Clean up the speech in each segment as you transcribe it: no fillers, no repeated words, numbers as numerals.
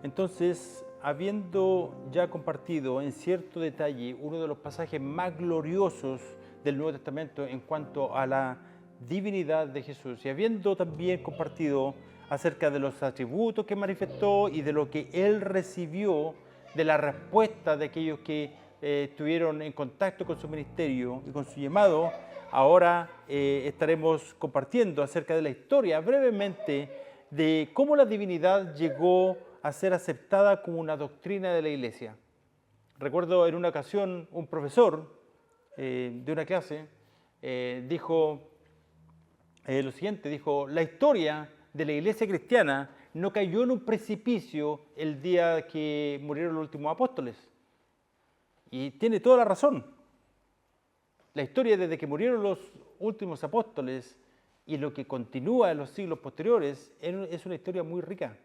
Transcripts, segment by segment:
Entonces, habiendo ya compartido en cierto detalle uno de los pasajes más gloriosos del Nuevo Testamento en cuanto a la divinidad de Jesús, y habiendo también compartido acerca de los atributos que manifestó y de lo que Él recibió de la respuesta de aquellos que estuvieron en contacto con su ministerio y con su llamado, ahora estaremos compartiendo acerca de la historia brevemente de cómo la divinidad llegó a ser aceptada como una doctrina de la Iglesia. Recuerdo en una ocasión un profesor de una clase dijo lo siguiente, dijo: la historia de la Iglesia cristiana no cayó en un precipicio el día que murieron los últimos apóstoles. Y tiene toda la razón. La historia desde que murieron los últimos apóstoles y lo que continúa en los siglos posteriores es una historia muy rica,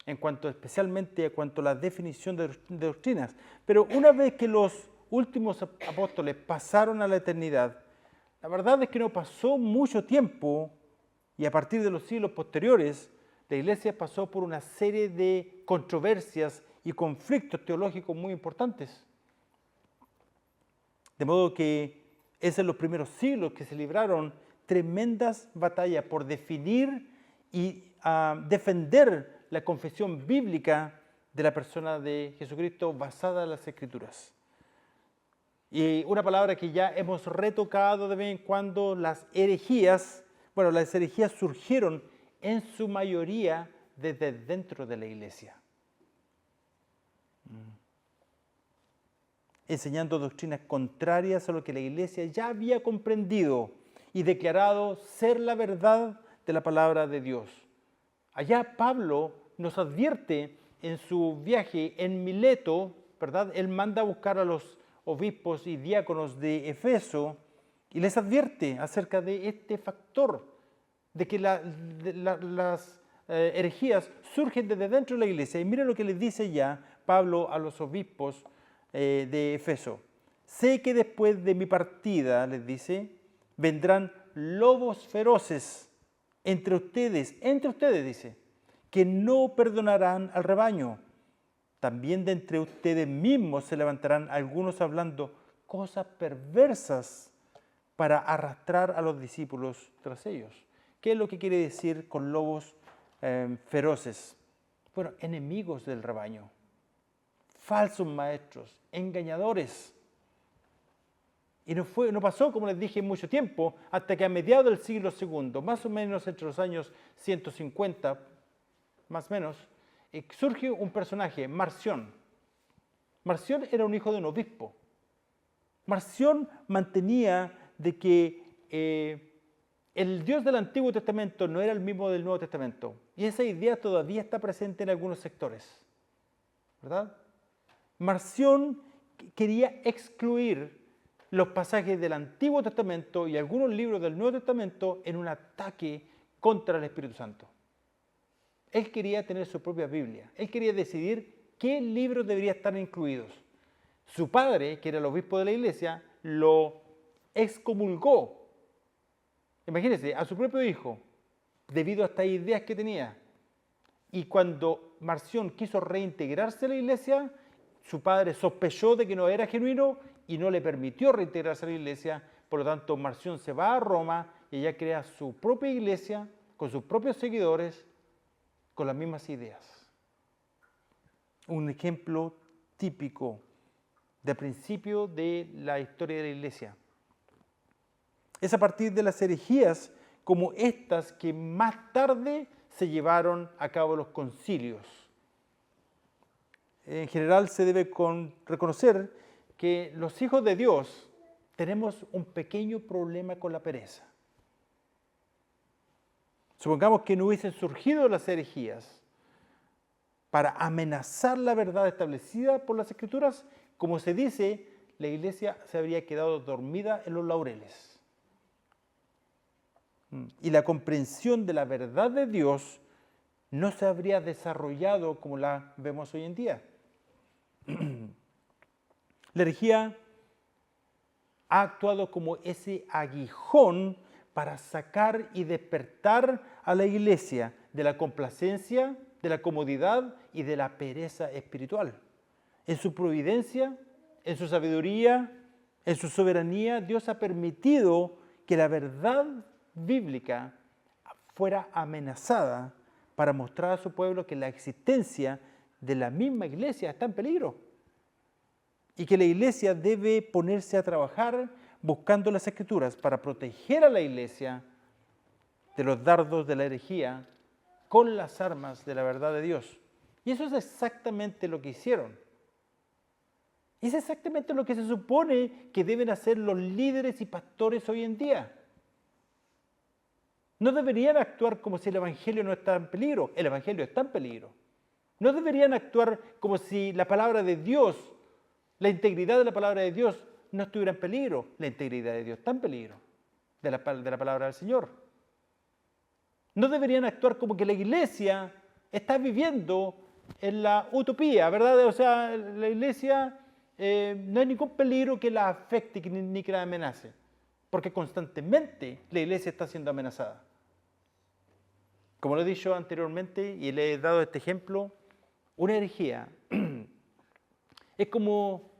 en cuanto especialmente a cuanto a la definición de doctrinas. Pero una vez que los últimos apóstoles pasaron a la eternidad, la verdad es que no pasó mucho tiempo, y a partir de los siglos posteriores, la Iglesia pasó por una serie de controversias y conflictos teológicos muy importantes. De modo que es en los primeros siglos que se libraron tremendas batallas por definir y defender la confesión bíblica de la persona de Jesucristo basada en las Escrituras. Y una palabra que ya hemos retocado de vez en cuando, las herejías. Bueno, las herejías surgieron en su mayoría desde dentro de la Iglesia, enseñando doctrinas contrarias a lo que la Iglesia ya había comprendido y declarado ser la verdad de la palabra de Dios. Allá Pablo nos advierte en su viaje en Mileto, ¿verdad? Él manda a buscar a los obispos y diáconos de Efeso y les advierte acerca de este factor, de que las herejías surgen desde dentro de la Iglesia. Y miren lo que les dice ya Pablo a los obispos de Efeso. Sé que después de mi partida, les dice, vendrán lobos feroces entre ustedes, dice, que no perdonarán al rebaño. También de entre ustedes mismos se levantarán algunos hablando cosas perversas para arrastrar a los discípulos tras ellos. ¿Qué es lo que quiere decir con lobos feroces? Bueno, enemigos del rebaño, falsos maestros, engañadores. Y no pasó, como les dije, mucho tiempo, hasta que a mediados del siglo II, más o menos entre los años 150, más o menos, surge un personaje, Marción. Marción era un hijo de un obispo. Marción mantenía de que el Dios del Antiguo Testamento no era el mismo del Nuevo Testamento. Y esa idea todavía está presente en algunos sectores, ¿verdad? Marción quería excluir los pasajes del Antiguo Testamento y algunos libros del Nuevo Testamento en un ataque contra el Espíritu Santo. Él quería tener su propia Biblia. Él quería decidir qué libros deberían estar incluidos. Su padre, que era el obispo de la iglesia, lo excomulgó. Imagínense, a su propio hijo, debido a estas ideas que tenía. Y cuando Marción quiso reintegrarse a la iglesia, su padre sospechó de que no era genuino y no le permitió reintegrarse a la iglesia. Por lo tanto, Marción se va a Roma y ella crea su propia iglesia con sus propios seguidores, con las mismas ideas. Un ejemplo típico del principio de la historia de la iglesia. Es a partir de las herejías como estas que más tarde se llevaron a cabo los concilios. En general se debe reconocer que los hijos de Dios tenemos un pequeño problema con la pereza. Supongamos que no hubiesen surgido las herejías para amenazar la verdad establecida por las Escrituras, como se dice, la iglesia se habría quedado dormida en los laureles. Y la comprensión de la verdad de Dios no se habría desarrollado como la vemos hoy en día. La herejía ha actuado como ese aguijón para sacar y despertar a la iglesia de la complacencia de la comodidad y de la pereza espiritual. En su providencia, en su sabiduría, en su soberanía, Dios ha permitido que la verdad bíblica fuera amenazada para mostrar a su pueblo que la existencia de la misma iglesia está en peligro y que la iglesia debe ponerse a trabajar buscando las Escrituras para proteger a la iglesia de los dardos de la herejía con las armas de la verdad de Dios. Y eso es exactamente lo que hicieron. Y es exactamente lo que se supone que deben hacer los líderes y pastores hoy en día. No deberían actuar como si el Evangelio no está en peligro. El Evangelio está en peligro. No deberían actuar como si la palabra de Dios, la integridad de la palabra de Dios no estuviera en peligro. La integridad de Dios está en peligro, de la palabra del Señor. No deberían actuar como que la iglesia está viviendo en la utopía, ¿verdad? O sea, la iglesia no hay ningún peligro que la afecte ni que la amenace, porque constantemente la iglesia está siendo amenazada. Como lo he dicho anteriormente y le he dado este ejemplo, una herejía es como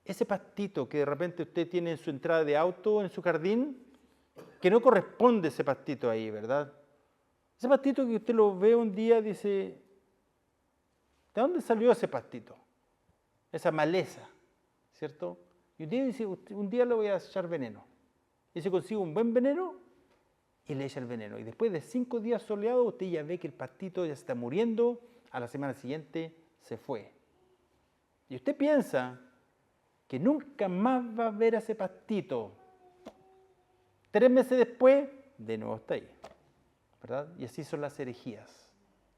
ese pastito que de repente usted tiene en su entrada de auto, en su jardín, que no corresponde ese pastito ahí, ¿verdad? Ese pastito que usted lo ve un día dice, ¿de dónde salió ese pastito? Esa maleza, ¿cierto? Y un día dice, un día le voy a echar veneno. Y se consigue un buen veneno y le echa el veneno. Y después de 5 días soleados, usted ya ve que el pastito ya se está muriendo, a la semana siguiente se fue. Y usted piensa que nunca más va a ver a ese pastito. 3 meses después, de nuevo está ahí, ¿verdad? Y así son las herejías,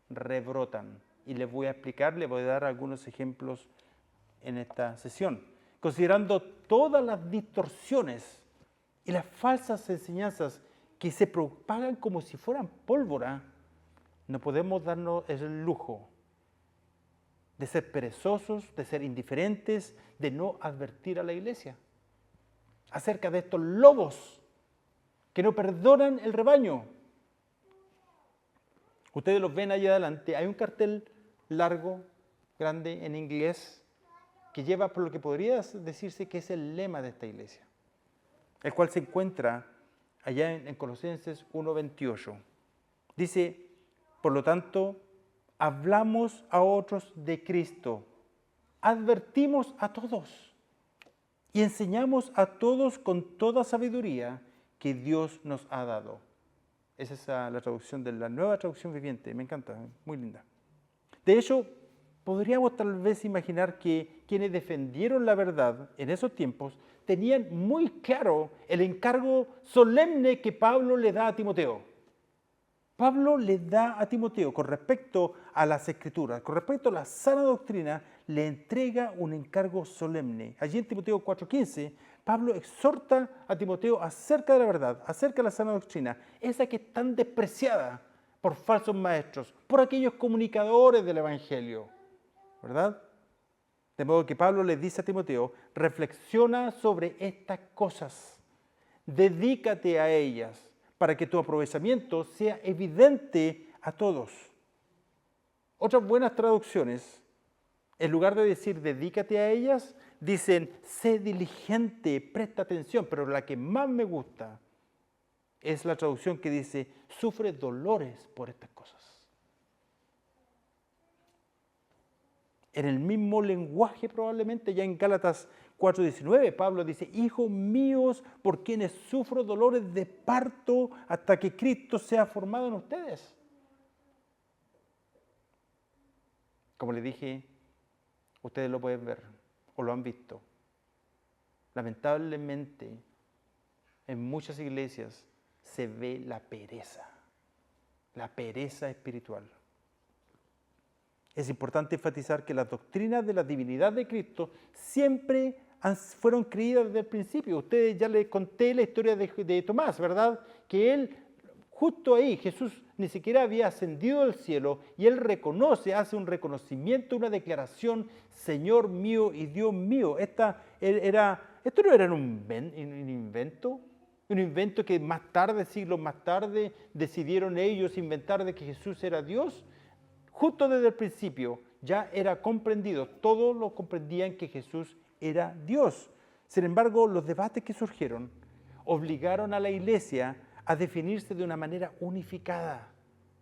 rebrotan. Y les voy a explicar, les voy a dar algunos ejemplos en esta sesión. Considerando todas las distorsiones y las falsas enseñanzas que se propagan como si fueran pólvora, no podemos darnos el lujo de ser perezosos, de ser indiferentes, de no advertir a la iglesia acerca de estos lobos que no perdonan el rebaño. Ustedes los ven allá adelante, hay un cartel largo, grande, en inglés, que lleva por lo que podría decirse que es el lema de esta iglesia, el cual se encuentra allá en Colosenses 1:28. Dice, por lo tanto, hablamos a otros de Cristo, advertimos a todos y enseñamos a todos con toda sabiduría que Dios nos ha dado. Esa es la traducción de la Nueva Traducción Viviente, me encanta, muy linda. De hecho, podríamos tal vez imaginar que quienes defendieron la verdad en esos tiempos tenían muy claro el encargo solemne que Pablo le da a Timoteo. Pablo le da a Timoteo, con respecto a las Escrituras, con respecto a la sana doctrina, le entrega un encargo solemne. Allí en Timoteo 4:15, Pablo exhorta a Timoteo acerca de la verdad, acerca de la sana doctrina, esa que es tan despreciada por falsos maestros, por aquellos comunicadores del Evangelio, ¿verdad? De modo que Pablo le dice a Timoteo, reflexiona sobre estas cosas, dedícate a ellas, para que tu aprovechamiento sea evidente a todos. Otras buenas traducciones, en lugar de decir dedícate a ellas, dicen sé diligente, presta atención, pero la que más me gusta es la traducción que dice sufre dolores por estas cosas. En el mismo lenguaje probablemente, ya en Gálatas 4:19, Pablo dice, hijos míos, por quienes sufro dolores de parto hasta que Cristo sea formado en ustedes. Como les dije, ustedes lo pueden ver o lo han visto. Lamentablemente, en muchas iglesias se ve la pereza espiritual. Es importante enfatizar que las doctrinas de la divinidad de Cristo siempre fueron creídas desde el principio. Ustedes ya les conté la historia de Tomás, ¿verdad? Que él, justo ahí, Jesús ni siquiera había ascendido al cielo y él reconoce, hace un reconocimiento, una declaración, Señor mío y Dios mío. Esto no era un invento que más tarde, siglos más tarde, decidieron ellos inventar de que Jesús era Dios. justo desde el principio, ya era comprendido. Todos lo comprendían que Jesús era Dios. Sin embargo, los debates que surgieron obligaron a la iglesia a definirse de una manera unificada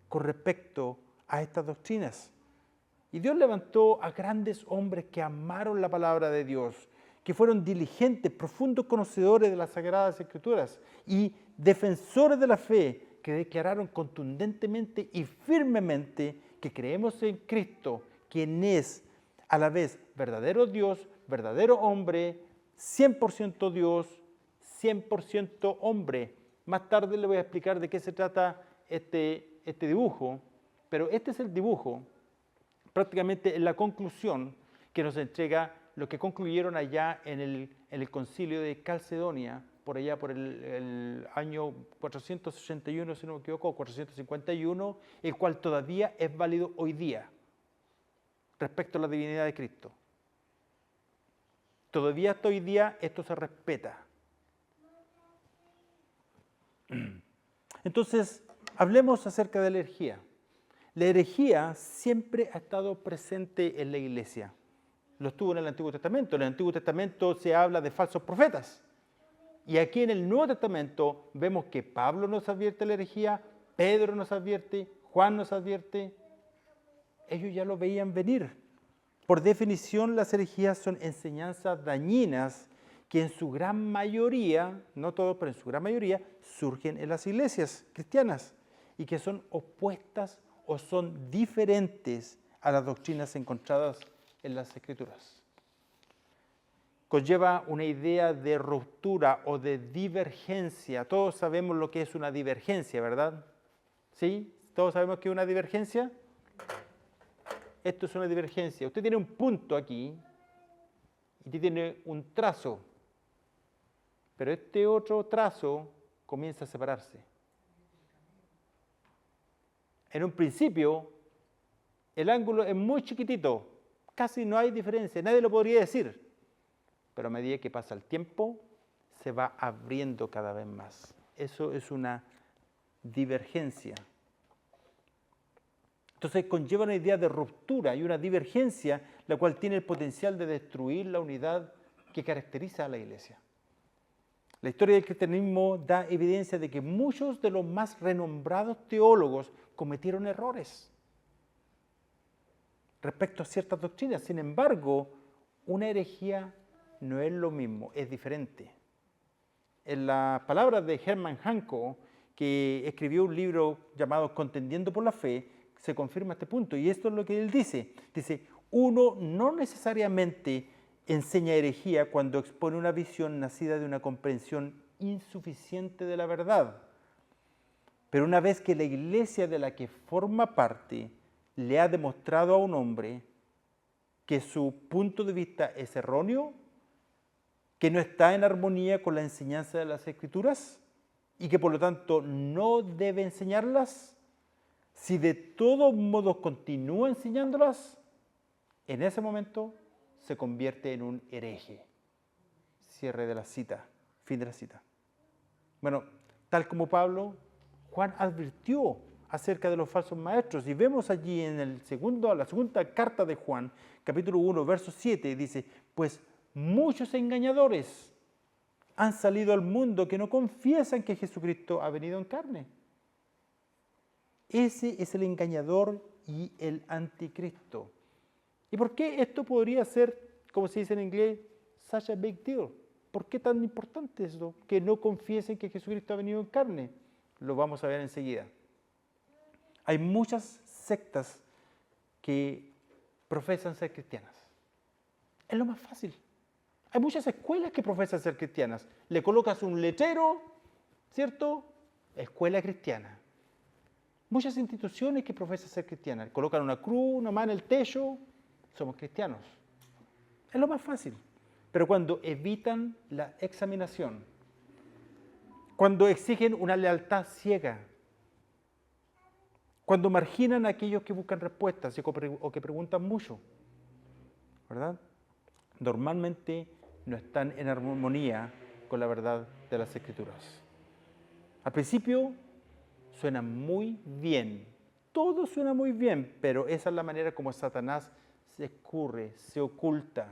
con respecto a estas doctrinas. Y Dios levantó a grandes hombres que amaron la palabra de Dios, que fueron diligentes, profundos conocedores de las Sagradas Escrituras y defensores de la fe, que declararon contundentemente y firmemente que creemos en Cristo, quien es a la vez verdadero Dios, verdadero hombre, 100% Dios, 100% hombre. Más tarde le voy a explicar de qué se trata este dibujo, pero este es el dibujo, prácticamente en la conclusión que nos entrega lo que concluyeron allá en el concilio de Calcedonia, por allá por el año 481, si no me equivoco, 451, el cual todavía es válido hoy día respecto a la divinidad de Cristo. Todavía hasta hoy día esto se respeta. Entonces, hablemos acerca de la herejía. La herejía siempre ha estado presente en la iglesia. Lo estuvo en el Antiguo Testamento. En el Antiguo Testamento se habla de falsos profetas. Y aquí en el Nuevo Testamento vemos que Pablo nos advierte de la herejía, Pedro nos advierte, Juan nos advierte. Ellos ya lo veían venir. Por definición, las herejías son enseñanzas dañinas que en su gran mayoría, no todos, pero en su gran mayoría, surgen en las iglesias cristianas y que son opuestas o son diferentes a las doctrinas encontradas en las Escrituras. Conlleva una idea de ruptura o de divergencia. Todos sabemos lo que es una divergencia, ¿verdad? ¿Sí? ¿Todos sabemos qué es una divergencia? Esto es una divergencia. Usted tiene un punto aquí y usted tiene un trazo, pero este otro trazo comienza a separarse. En un principio, el ángulo es muy chiquitito, casi no hay diferencia, nadie lo podría decir, pero a medida que pasa el tiempo, se va abriendo cada vez más. Eso es una divergencia. Entonces conlleva una idea de ruptura y una divergencia, la cual tiene el potencial de destruir la unidad que caracteriza a la iglesia. La historia del cristianismo da evidencia de que muchos de los más renombrados teólogos cometieron errores respecto a ciertas doctrinas. Sin embargo, una herejía no es lo mismo, es diferente. En las palabras de Hermann Hanko, que escribió un libro llamado Contendiendo por la Fe, se confirma este punto, y esto es lo que él dice. Dice, uno no necesariamente enseña herejía cuando expone una visión nacida de una comprensión insuficiente de la verdad. Pero una vez que la iglesia de la que forma parte le ha demostrado a un hombre que su punto de vista es erróneo, que no está en armonía con la enseñanza de las Escrituras y que por lo tanto no debe enseñarlas, si de todos modos continúa enseñándolas, en ese momento se convierte en un hereje. Cierre de la cita, fin de la cita. Bueno, tal como Pablo, Juan advirtió acerca de los falsos maestros y vemos allí en la segunda carta de Juan, capítulo 1, verso 7, dice, pues muchos engañadores han salido al mundo que no confiesan que Jesucristo ha venido en carne. Ese es el engañador y el anticristo. ¿Y por qué esto podría ser, como se dice en inglés, such a big deal? ¿Por qué tan importante es eso? Que no confiesen que Jesucristo ha venido en carne. Lo vamos a ver enseguida. Hay muchas sectas que profesan ser cristianas. Es lo más fácil. Hay muchas escuelas que profesan ser cristianas. Le colocas un letrero, ¿cierto? Escuela cristiana. Muchas instituciones que profesan ser cristianas. Colocan una cruz, una mano en el techo, somos cristianos. Es lo más fácil. Pero cuando evitan la examinación, cuando exigen una lealtad ciega, cuando marginan a aquellos que buscan respuestas o que preguntan mucho, ¿verdad? Normalmente no están en armonía con la verdad de las Escrituras. Al principio suena muy bien Todo suena muy bien, pero esa es la manera como Satanás se escurre, se oculta,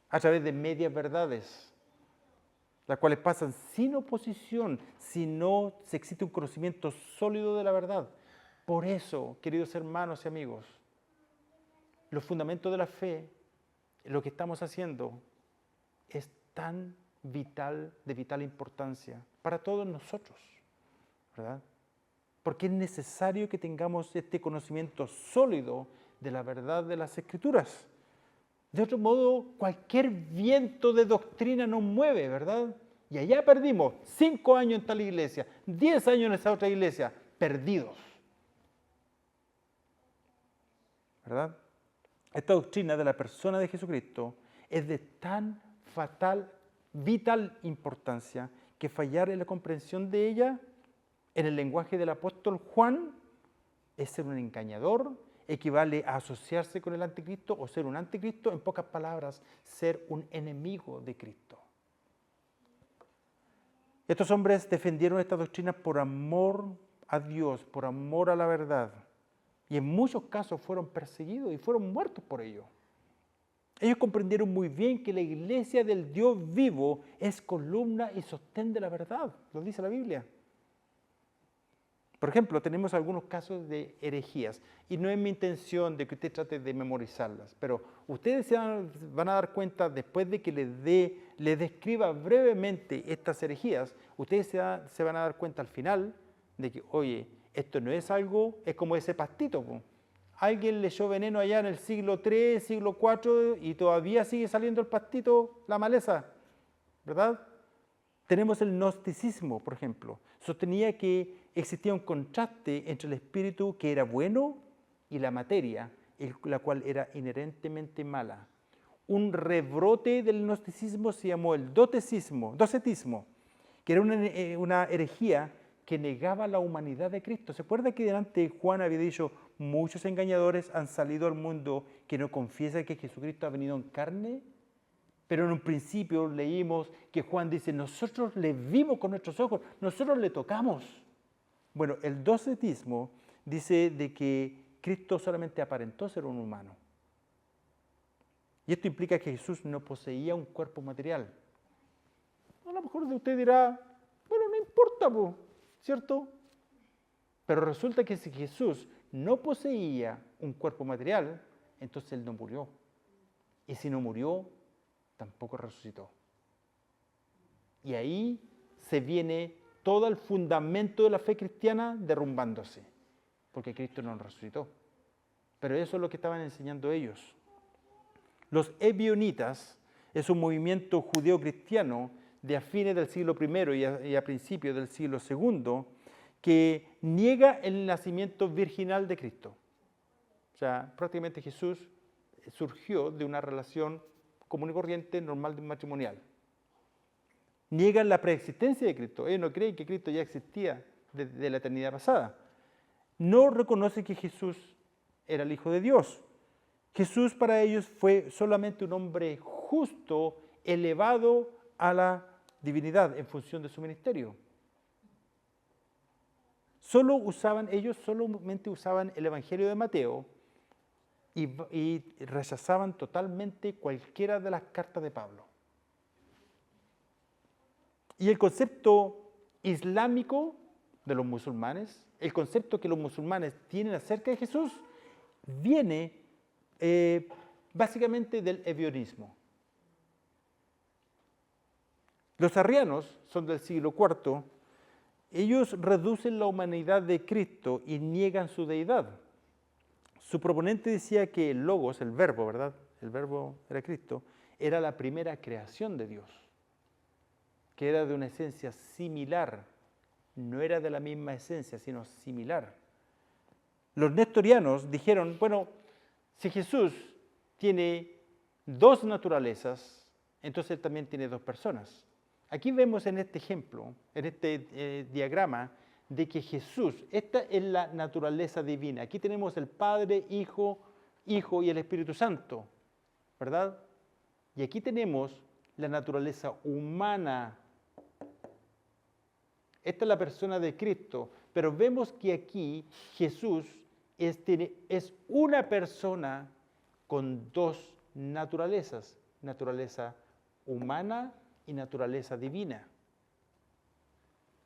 a través de medias verdades, las cuales pasan sin oposición, si no se existe un conocimiento sólido de la verdad. Por eso, queridos hermanos y amigos, los fundamentos de la fe, lo que estamos haciendo, es tan vital, de vital importancia para todos nosotros, ¿verdad? Porque es necesario que tengamos este conocimiento sólido de la verdad de las Escrituras. De otro modo, cualquier viento de doctrina nos mueve, ¿verdad? Y allá perdimos 5 años en tal iglesia, 10 años en esa otra iglesia, perdidos, ¿verdad? Esta doctrina de la persona de Jesucristo es de tan fatal, vital importancia que fallar en la comprensión de ella, en el lenguaje del apóstol Juan, es ser un engañador, equivale a asociarse con el anticristo o ser un anticristo, en pocas palabras, ser un enemigo de Cristo. Estos hombres defendieron estas doctrinas por amor a Dios, por amor a la verdad, y en muchos casos fueron perseguidos y fueron muertos por ello. Ellos comprendieron muy bien que la iglesia del Dios vivo es columna y sostén de la verdad, lo dice la Biblia. Por ejemplo, tenemos algunos casos de herejías, y no es mi intención de que usted trate de memorizarlas, pero ustedes se van a dar cuenta, después de que les describa brevemente estas herejías, ustedes se van a dar cuenta al final de que, oye, esto no es algo, es como ese pastito, po. Alguien le echó veneno allá en el siglo III, siglo IV, y todavía sigue saliendo el pastito, la maleza, ¿verdad? Tenemos el gnosticismo, por ejemplo. Sostenía que existía un contraste entre el espíritu que era bueno y la materia, la cual era inherentemente mala. Un rebrote del gnosticismo se llamó el docetismo, que era una herejía que negaba la humanidad de Cristo. ¿Se acuerda que delante Juan había dicho, muchos engañadores han salido al mundo que no confiesan que Jesucristo ha venido en carne? Pero en un principio leímos que Juan dice, nosotros le vimos con nuestros ojos, nosotros le tocamos. Bueno, el docetismo dice de que Cristo solamente aparentó ser un humano. Y esto implica que Jesús no poseía un cuerpo material. A lo mejor usted dirá, bueno, no importa, ¿cierto? Pero resulta que si Jesús no poseía un cuerpo material, entonces Él no murió. Y si no murió, tampoco resucitó. Y ahí se viene todo el fundamento de la fe cristiana derrumbándose, porque Cristo no resucitó. Pero eso es lo que estaban enseñando ellos. Los ebionitas es un movimiento judeo-cristiano de a fines del siglo I y a principios del siglo II que niega el nacimiento virginal de Cristo. O sea, prácticamente Jesús surgió de una relación común y corriente, normal, matrimonial. Niegan la preexistencia de Cristo. Ellos no creen que Cristo ya existía desde la eternidad pasada. No reconocen que Jesús era el Hijo de Dios. Jesús para ellos fue solamente un hombre justo, elevado a la divinidad en función de su ministerio. Ellos solamente usaban el Evangelio de Mateo y rechazaban totalmente cualquiera de las cartas de Pablo. Y el concepto islámico de los musulmanes, el concepto que los musulmanes tienen acerca de Jesús, viene básicamente del ebionismo. Los arrianos son del siglo IV. Ellos reducen la humanidad de Cristo y niegan su deidad. Su proponente decía que el logos, el verbo, ¿verdad? El verbo era Cristo, era la primera creación de Dios, que era de una esencia similar, no era de la misma esencia, sino similar. Los nestorianos dijeron, bueno, si Jesús tiene dos naturalezas, entonces Él también tiene dos personas. Aquí vemos en este ejemplo, en este diagrama, de que Jesús, esta es la naturaleza divina. Aquí tenemos el Padre, Hijo y el Espíritu Santo, ¿verdad? Y aquí tenemos la naturaleza humana. Esta es la persona de Cristo, pero vemos que aquí Jesús es una persona con dos naturalezas, naturaleza humana y naturaleza divina.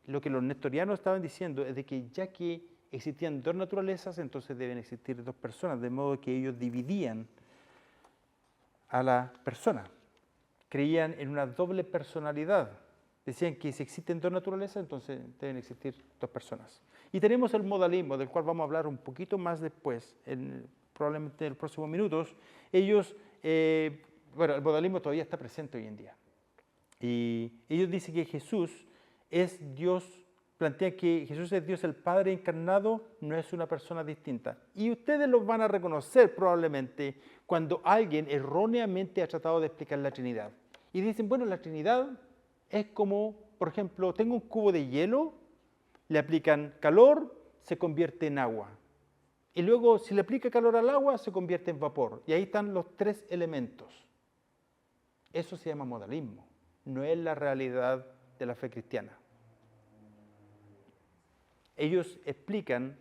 Lo que los nestorianos estaban diciendo es de que ya que existían dos naturalezas, entonces deben existir dos personas, de modo que ellos dividían a la persona. Creían en una doble personalidad. Decían que si existen dos naturalezas, entonces deben existir dos personas. Y tenemos el modalismo, del cual vamos a hablar un poquito más después, probablemente en los próximos minutos. Ellos, bueno, el modalismo todavía está presente hoy en día. Y ellos dicen que Jesús es Dios, plantean que Jesús es Dios el Padre encarnado, no es una persona distinta. Y ustedes lo van a reconocer probablemente cuando alguien erróneamente ha tratado de explicar la Trinidad. Y dicen, bueno, la Trinidad es como, por ejemplo, tengo un cubo de hielo, le aplican calor, se convierte en agua. Y luego, si le aplica calor al agua, se convierte en vapor. Y ahí están los tres elementos. Eso se llama modalismo. No es la realidad de la fe cristiana. Ellos explican,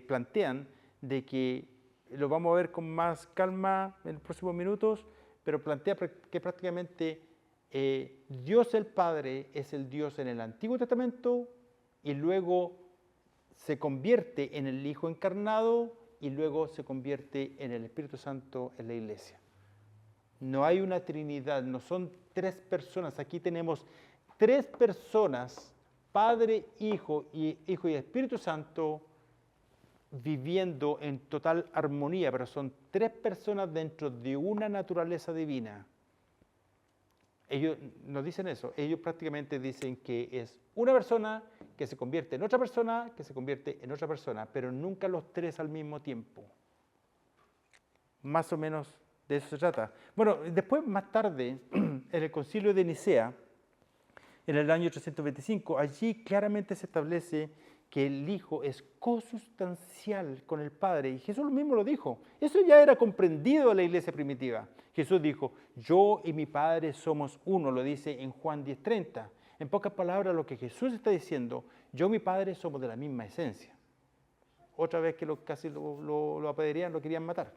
plantean de que, lo vamos a ver con más calma en los próximos minutos, pero plantea que prácticamente Dios el Padre es el Dios en el Antiguo Testamento y luego se convierte en el Hijo encarnado y luego se convierte en el Espíritu Santo en la iglesia. No hay una Trinidad, no son tres personas. Aquí tenemos tres personas, Padre, Hijo y Espíritu Santo, viviendo en total armonía, pero son tres personas dentro de una naturaleza divina. Ellos no dicen eso, ellos prácticamente dicen que es una persona que se convierte en otra persona, que se convierte en otra persona, pero nunca los tres al mismo tiempo. Más o menos de eso se trata. Bueno, después, más tarde, en el Concilio de Nicea, en el año 825, allí claramente se establece que el Hijo es consustancial con el Padre, y Jesús mismo lo dijo. Eso ya era comprendido en la iglesia primitiva. Jesús dijo, yo y mi Padre somos uno, lo dice en Juan 10:30. En pocas palabras, lo que Jesús está diciendo, yo y mi Padre somos de la misma esencia. Otra vez que casi lo apedreaban, lo querían matar.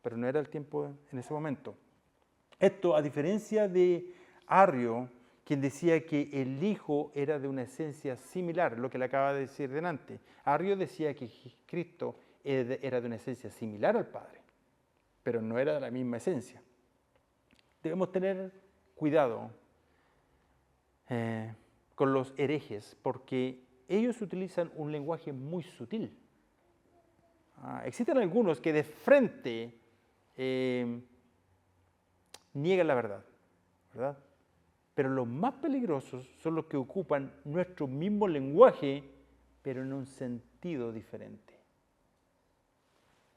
Pero no era el tiempo en ese momento. Esto, a diferencia de Arrio, quien decía que el Hijo era de una esencia similar, lo que le acaba de decir delante. Arrio decía que Cristo era de una esencia similar al Padre, pero no era de la misma esencia. Debemos tener cuidado con los herejes, porque ellos utilizan un lenguaje muy sutil. Existen algunos que de frente niegan la verdad, ¿verdad? Pero los más peligrosos son los que ocupan nuestro mismo lenguaje, pero en un sentido diferente.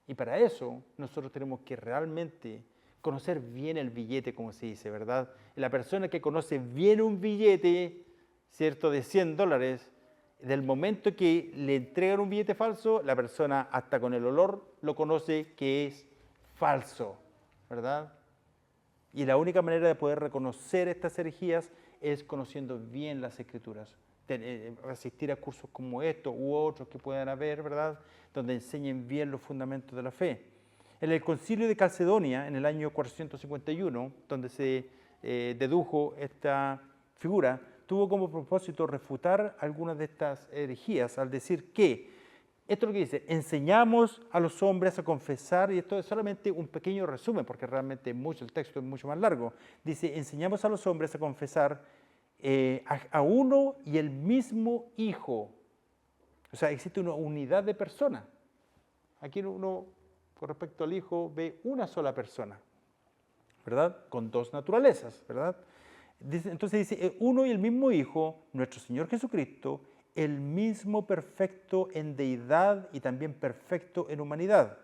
Y para eso nosotros tenemos que realmente conocer bien el billete, como se dice, ¿verdad? La persona que conoce bien un billete, ¿cierto?, de $100, del momento que le entregan un billete falso, la persona hasta con el olor lo conoce que es falso, ¿verdad? Y la única manera de poder reconocer estas herejías es conociendo bien las Escrituras. Asistir a cursos como estos u otros que puedan haber, ¿verdad?, donde enseñen bien los fundamentos de la fe. En el Concilio de Calcedonia, en el año 451, donde se dedujo esta figura, tuvo como propósito refutar algunas de estas herejías al decir que, esto es lo que dice, enseñamos a los hombres a confesar, y esto es solamente un pequeño resumen, porque realmente el texto es mucho más largo. Dice, enseñamos a los hombres a confesar a uno y el mismo Hijo. O sea, existe una unidad de persona. Aquí uno, con respecto al Hijo, ve una sola persona, ¿verdad? Con dos naturalezas, ¿verdad? Entonces dice, uno y el mismo Hijo, nuestro Señor Jesucristo, el mismo perfecto en deidad y también perfecto en humanidad.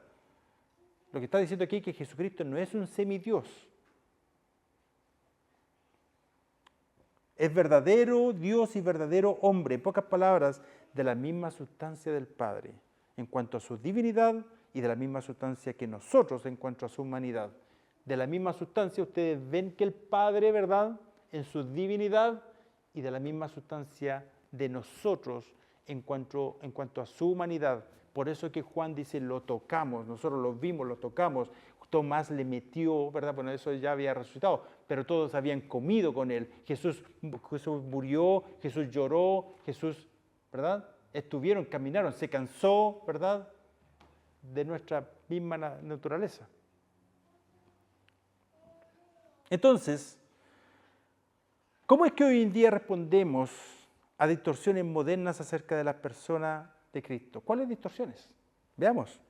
Lo que está diciendo aquí es que Jesucristo no es un semidios. Es verdadero Dios y verdadero hombre, en pocas palabras, de la misma sustancia del Padre, en cuanto a su divinidad, y de la misma sustancia que nosotros en cuanto a su humanidad. De la misma sustancia ustedes ven que el Padre, ¿verdad?, en su divinidad, y de la misma sustancia de nosotros en cuanto a su humanidad. Por eso que Juan dice, lo tocamos, nosotros lo vimos, lo tocamos. Tomás le metió, ¿verdad? Bueno, eso ya había resucitado, pero todos habían comido con él. Jesús murió, Jesús lloró, Jesús, ¿verdad? Estuvieron, caminaron, se cansó, ¿verdad? De nuestra misma naturaleza. Entonces, ¿cómo es que hoy en día respondemos a distorsiones modernas acerca de la persona de Cristo? ¿Cuáles distorsiones? Veamos.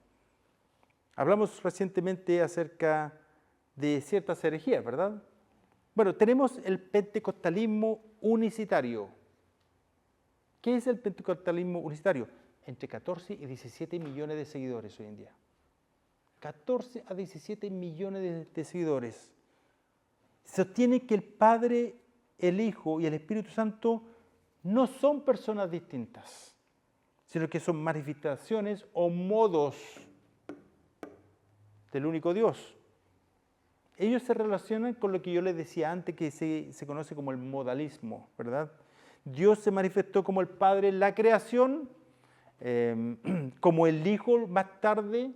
Hablamos recientemente acerca de ciertas herejías, ¿verdad? Bueno, tenemos el pentecostalismo unicitario. ¿Qué es el pentecostalismo unicitario? Entre 14 y 17 millones de seguidores hoy en día. 14 a 17 millones de seguidores. Sostiene que el Padre, el Hijo y el Espíritu Santo no son personas distintas, sino que son manifestaciones o modos del único Dios. Ellos se relacionan con lo que yo les decía antes, que se conoce como el modalismo, ¿verdad? Dios se manifestó como el Padre en la creación, como el Hijo más tarde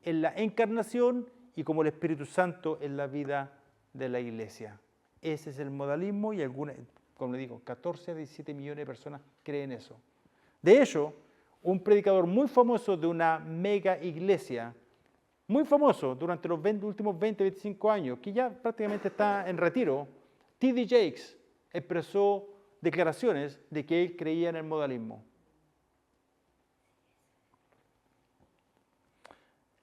en la encarnación y como el Espíritu Santo en la vida de la iglesia. Ese es el modalismo y algunas, como le digo, 14 a 17 millones de personas creen eso. De hecho, un predicador muy famoso de una mega iglesia, muy famoso durante los últimos 20, 25 años, que ya prácticamente está en retiro, T.D. Jakes, expresó declaraciones de que él creía en el modalismo.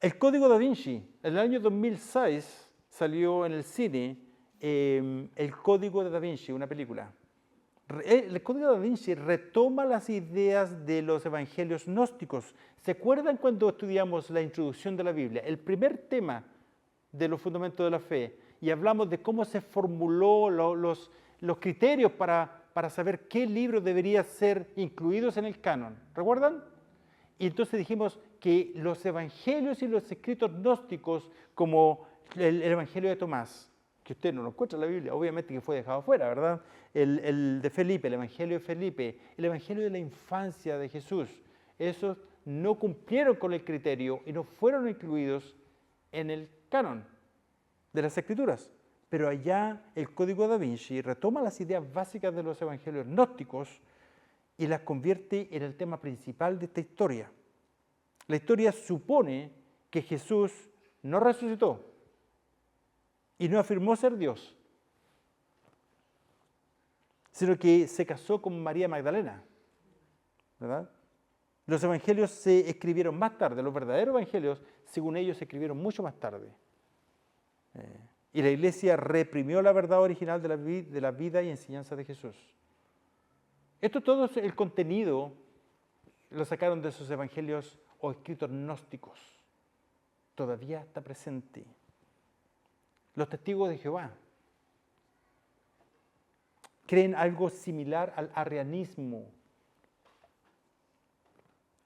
El Código Da Vinci, en el año 2006 salió en el cine el Código de Da Vinci, una película. El Código de Da Vinci retoma las ideas de los evangelios gnósticos. ¿Se acuerdan cuando estudiamos la introducción de la Biblia? El primer tema de los fundamentos de la fe, y hablamos de cómo se formuló los criterios para saber qué libros deberían ser incluidos en el canon. ¿Recuerdan? Y entonces dijimos que los evangelios y los escritos gnósticos, como el evangelio de Tomás, que usted no lo encuentra en la Biblia, obviamente que fue dejado fuera, ¿verdad? El de Felipe, el evangelio de Felipe, el evangelio de la infancia de Jesús, esos no cumplieron con el criterio y no fueron incluidos en el canon de las Escrituras. Pero allá el Código Da Vinci retoma las ideas básicas de los evangelios gnósticos y las convierte en el tema principal de esta historia. La historia supone que Jesús no resucitó y no afirmó ser Dios, sino que se casó con María Magdalena, ¿verdad? Los evangelios se escribieron más tarde, los verdaderos evangelios, según ellos, se escribieron mucho más tarde. Y la iglesia reprimió la verdad original de la vida y enseñanza de Jesús. Esto todo es el contenido, lo sacaron de esos evangelios o escritos gnósticos. Todavía está presente. Los testigos de Jehová creen algo similar al arrianismo,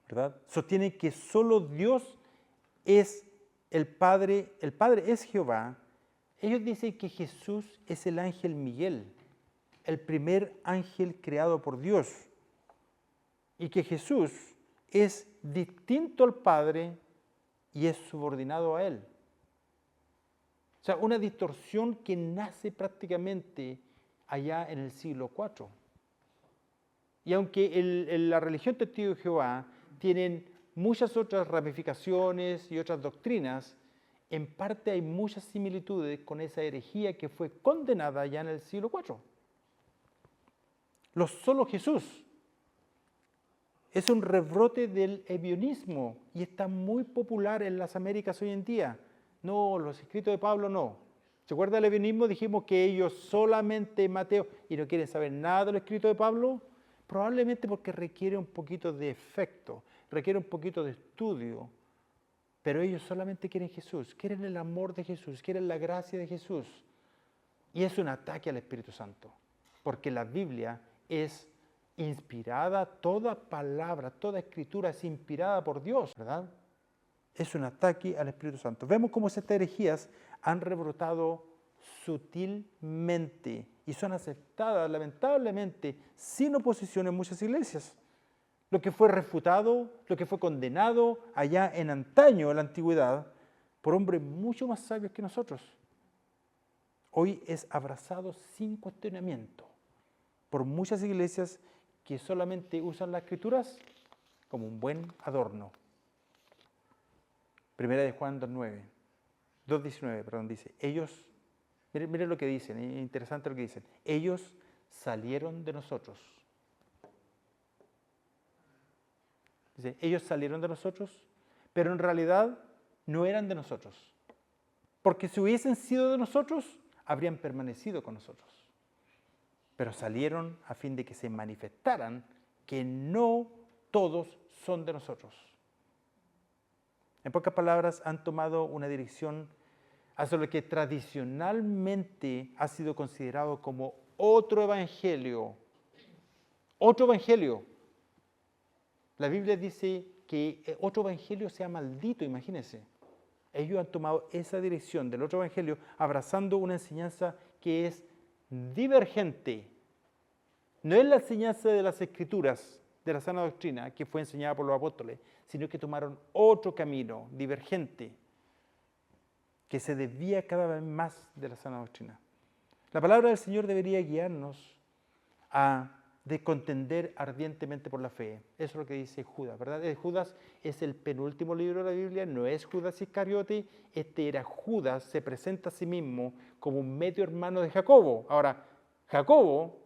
¿verdad? Sostienen que solo Dios es el Padre es Jehová. Ellos dicen que Jesús es el ángel Miguel, el primer ángel creado por Dios, y que Jesús es distinto al Padre y es subordinado a Él. O sea, una distorsión que nace prácticamente allá en el siglo IV. Y aunque la religión testigo de Jehová tienen muchas otras ramificaciones y otras doctrinas, en parte hay muchas similitudes con esa herejía que fue condenada ya en el siglo IV. Solo Jesús es un rebrote del ebionismo y está muy popular en las Américas hoy en día. No, los escritos de Pablo no. ¿Se acuerda del ebionismo? Dijimos que ellos solamente Mateo y no quieren saber nada del escrito de Pablo. Probablemente porque requiere un poquito de efecto, requiere un poquito de estudio. Pero ellos solamente quieren Jesús, quieren el amor de Jesús, quieren la gracia de Jesús. Y es un ataque al Espíritu Santo, porque la Biblia es inspirada, toda palabra, toda escritura es inspirada por Dios, ¿verdad? Es un ataque al Espíritu Santo. Vemos cómo estas herejías han rebrotado sutilmente y son aceptadas, lamentablemente, sin oposición en muchas iglesias. lo que fue refutado, lo que fue condenado allá en antaño, en la antigüedad, por hombres mucho más sabios que nosotros, hoy es abrazado sin cuestionamiento por muchas iglesias que solamente usan las escrituras como un buen adorno. Primera de Juan 2.19, dice, ellos, miren lo que dicen, es interesante lo que dicen, ellos salieron de nosotros. Dice, ellos salieron de nosotros, pero en realidad no eran de nosotros. Porque si hubiesen sido de nosotros, habrían permanecido con nosotros. Pero salieron a fin de que se manifestaran que no todos son de nosotros. En pocas palabras, han tomado una dirección hacia lo que tradicionalmente ha sido considerado como otro evangelio. Otro evangelio. La Biblia dice que otro evangelio sea maldito, imagínense. Ellos han tomado esa dirección del otro evangelio, abrazando una enseñanza que es divergente. No es la enseñanza de las Escrituras, de la sana doctrina, que fue enseñada por los apóstoles, sino que tomaron otro camino divergente, que se desvía cada vez más de la sana doctrina. La palabra del Señor debería guiarnos de contender ardientemente por la fe. Eso es lo que dice Judas, ¿verdad? Judas es el penúltimo libro de la Biblia, no es Judas Iscariote, este era Judas, se presenta a sí mismo como un medio hermano de Jacobo. Ahora, Jacobo,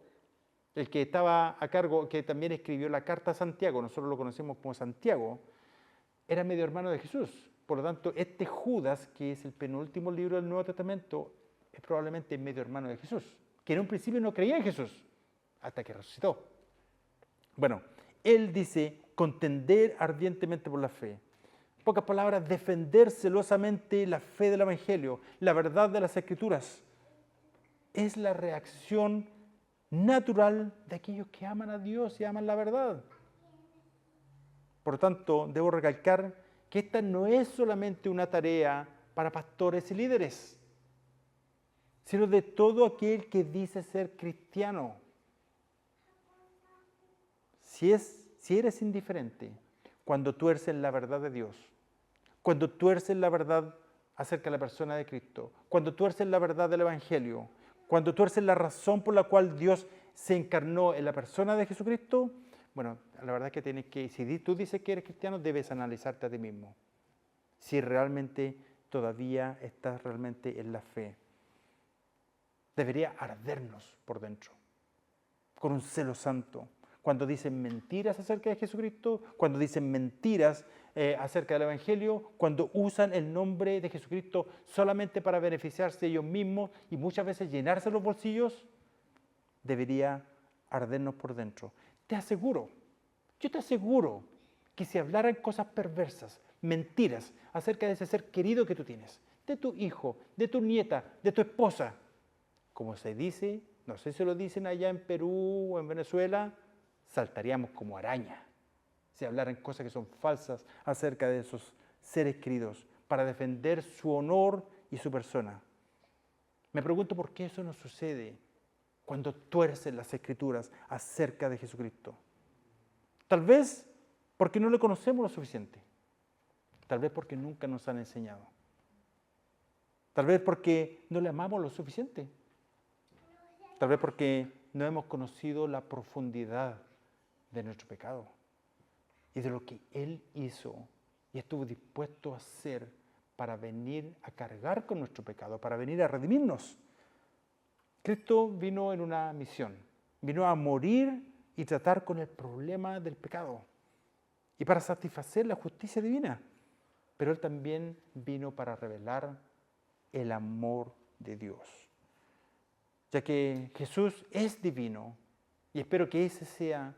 el que estaba a cargo, que también escribió la carta a Santiago, nosotros lo conocemos como Santiago, era medio hermano de Jesús. Por lo tanto, este Judas, que es el penúltimo libro del Nuevo Testamento, es probablemente medio hermano de Jesús, que en un principio no creía en Jesús, hasta que resucitó. Bueno, él dice contender ardientemente por la fe. En pocas palabras, defender celosamente la fe del Evangelio, la verdad de las Escrituras. Es la reacción natural de aquellos que aman a Dios y aman la verdad. Por lo tanto, debo recalcar que esta no es solamente una tarea para pastores y líderes, sino de todo aquel que dice ser cristiano. Si eres indiferente cuando tuerces la verdad de Dios, cuando tuerces la verdad acerca de la persona de Cristo, cuando tuerces la verdad del Evangelio, cuando tuerces la razón por la cual Dios se encarnó en la persona de Jesucristo, bueno, la verdad es que si tú dices que eres cristiano, debes analizarte a ti mismo. Si realmente todavía estás realmente en la fe. Debería ardernos por dentro, con un celo santo. Cuando dicen mentiras acerca de Jesucristo, cuando dicen mentiras acerca del Evangelio, cuando usan el nombre de Jesucristo solamente para beneficiarse ellos mismos y muchas veces llenarse los bolsillos, debería ardernos por dentro. Yo te aseguro que si hablaran cosas perversas, mentiras acerca de ese ser querido que tú tienes, de tu hijo, de tu nieta, de tu esposa, como se dice, no sé si lo dicen allá en Perú o en Venezuela, saltaríamos como araña si hablaran cosas que son falsas acerca de esos seres queridos para defender su honor y su persona. Me pregunto por qué eso no sucede cuando tuercen las Escrituras acerca de Jesucristo. Tal vez porque no le conocemos lo suficiente. Tal vez porque nunca nos han enseñado. Tal vez porque no le amamos lo suficiente. Tal vez porque no hemos conocido la profundidad de nuestro pecado y de lo que Él hizo y estuvo dispuesto a hacer para venir a cargar con nuestro pecado, para venir a redimirnos. Cristo vino en una misión, vino a morir y tratar con el problema del pecado y para satisfacer la justicia divina, pero Él también vino para revelar el amor de Dios. Ya que Jesús es divino, y espero que ese sea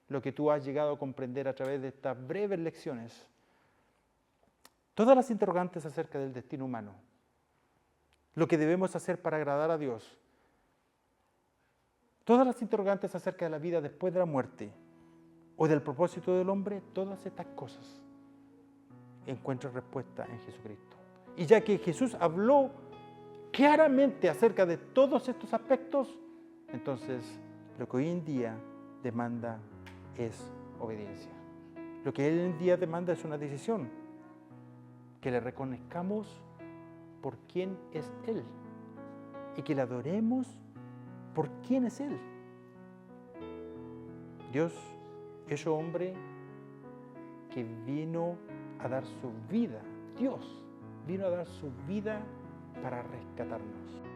lo que tú has llegado a comprender a través de estas breves lecciones. Todas las interrogantes acerca del destino humano, lo que debemos hacer para agradar a Dios, todas las interrogantes acerca de la vida después de la muerte o del propósito del hombre, todas estas cosas encuentran respuesta en Jesucristo. Y ya que Jesús habló claramente acerca de todos estos aspectos, entonces lo que hoy en día demanda es obediencia. Lo que Él hoy en día demanda es una decisión, que le reconozcamos por quién es Él y que le adoremos por quién es Él. Dios hecho hombre que vino a dar su vida. Dios vino a dar su vida para rescatarnos.